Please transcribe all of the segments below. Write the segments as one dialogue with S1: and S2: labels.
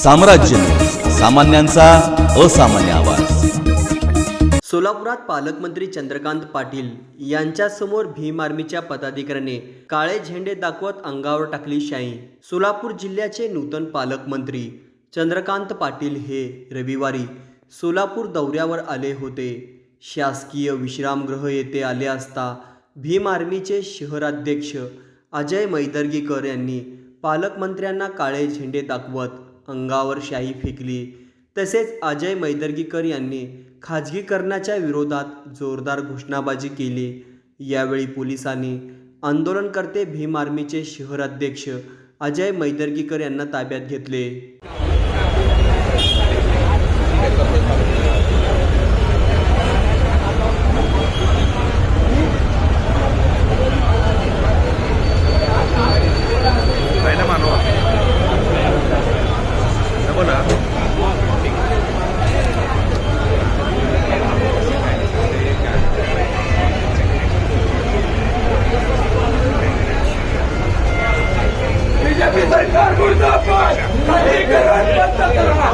S1: साम्राज्य, सामान्यांचा असामान्य आवाज।
S2: सोलापुरात पालकमंत्री चंद्रकांत पाटील यांच्या समोर भीम आर्मीच्या पदाधिकाऱ्यांनी काळे झेंडे दाखवत अंगावर टाकली शाई। सोलापूर जिल्ह्याचे नूतन पालकमंत्री चंद्रकांत पाटील हे रविवारी सोलापूर दौऱ्यावर आले होते। शासकीय विश्रामगृह येथे आले असता भीम आर्मीचे शहराध्यक्ष अजय मैदर्गीकर यांनी पालकमंत्र्यांना काळे झेंडे दाखवत अंगावर शाई फेकली। तसेच अजय मैदर्गीकर यांनी खाजगीकरणाच्या विरोधात जोरदार घोषणाबाजी केली। यावेळी पोलिसांनी आंदोलनकर्ते भीम आर्मीचे शहराध्यक्ष अजय मैदर्गीकर यांना ताब्यात घेतले।
S3: बीजेपी सरकार मुर्दाबाद, खासगीकरण बंद करा,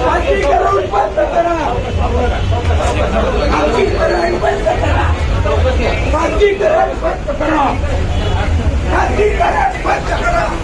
S3: खासगीकरण बंद करा, खासगीकरण बंद करा, खासगीकरण बंद करा, खासगीकरण बंद करा, खासगीकरण बंद करा।